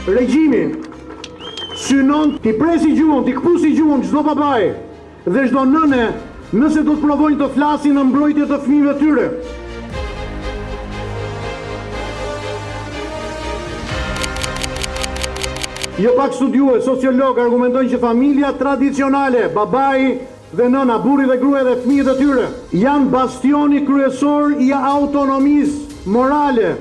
regjimi synon t'i presi gjuhën, t'i këpusi gjuhën çdo babaj dhe çdo nëne nëse do të provojnë të flasin në mbrojtje të fëmijëve tyre. Jo pak studiues, sociolog argumentojnë që familja tradicionale, babai dhe nëna, burri dhe gruaja dhe fëmijët e tyre, janë bastioni kryesor i autonomisë morale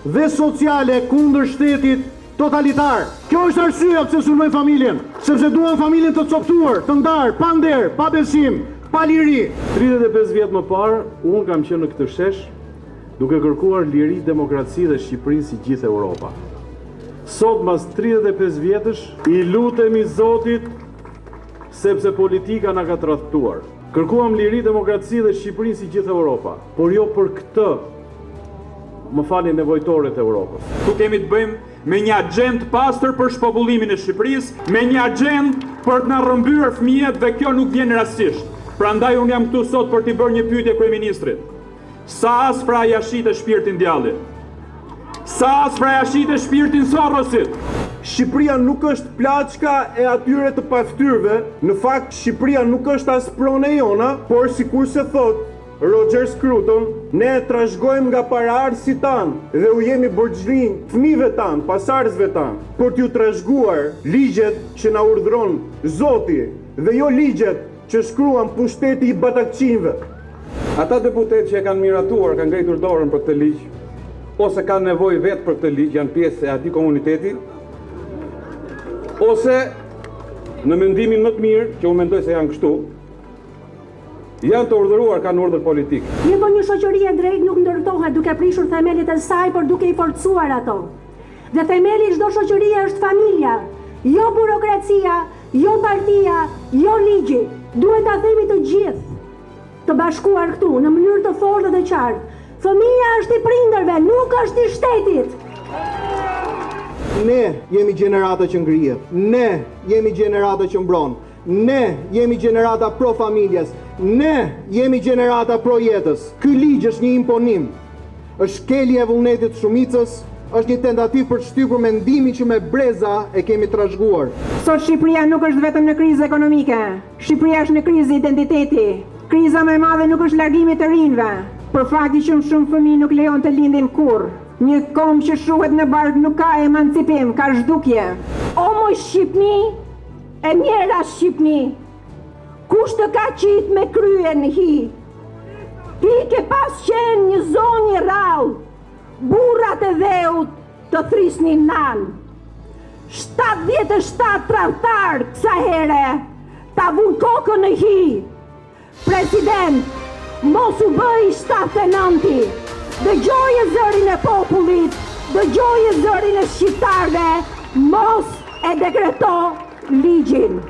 dhe sociale kundër shtetit totalitar. Kjo është arsyeja pse sulmojnë familjen, sepse duan familjen të coptuar, të ndarë, pa nder, pa besim, pa liri. 35 vjet më parë, unë kam qenë në këtë shesh duke kërkuar liri, demokraci dhe Shqipërinë si gjithë Europa. Sot, mas 35 vjetësh, i lutemi Zotit sepse politika na ka tradhtuar. Kërkuam liri, demokraci dhe Shqipërinë si gjithë Europa, por jo për këtë, më falni, nevojtorët e Europës. Tu kemi të bëjmë me një agjend pastër për shpopullimin e Shqipërisë, me një agjend për të na rrëmbyer fëmijët dhe kjo nuk vjen rastisht. Prandaj unë jam këtu sot për t'i bërë një pyetje kryeministrit. Sa aspra ja shite shpirtin djallit? Sa aspra ja shite shpirtin Sorosit? Shqipëria nuk është plaçka e atyre të paftyrëve. Në fakt, Shqipëria nuk është as pronë e jona, por sikur se thot Roger Scruton, ne trashëgojmë nga paraardhësit tanë dhe u jemi borxhlin fëmijëve tanë, pasardhësve tanë, për t'ju trashëguar ligjet që na urdhëron Zoti dhe jo ligjet që shkruan pushteti i batakçinëve. Ata deputet që e kanë miratuar, kanë ngritur dorën për këtë ligj, ose kanë nevojë vetë për këtë ligj, janë pjesë e atij komuniteti, ose në mendimin më të mirë, që unë mendoj se janë kështu, janë të urdhëruar, kanë urdhër politik. Një shoqëri e drejtë nuk ndërtohet duke prishur themelit e saj, por duke i forcuar ato. Dhe themeli i çdo shoqërie është familja, jo burokracia, jo partia, jo ligji. Duhet ta themi të gjithë, të bashkuar këtu, në mënyrë të fortë dhe të qartë. Fëmia është i prindërve, nuk është i shtetit. Ne jemi gjenerata që ngrihet, ne jemi gjenerata që mbron, ne jemi gjenerata pro familjes, ne jemi gjenerata pro jetës. Ky ligj është një imponim, është shkelje e vullnetit shumicës, është një tentativë për të shtypur mendimin që me breza e kemi trashëguar. Sot Shqipëria nuk është vetëm në krizë ekonomike, Shqipëria është në krizë identiteti. Kriza më e madhe nuk është largimi të rinjve, për fakti që shumë fëmijë nuk lejon të lindin kurrë. Një kom që shuhet në bark nuk ka emancipim, ka zhdukje. O moj Shqipni, e mjera Shqipni, kush të ka qit me krye në hi? Ti ke pas qenë një zonjë i rrallë, burrat e dheut të thrisnin nan. 77 tradhtar kësa here, ta vun kokën në hi. President, mos u bëj 79. Dëgjoje zërin e popullit, dëgjoje zërin e shqiptarve, mos e dekreto ligjin.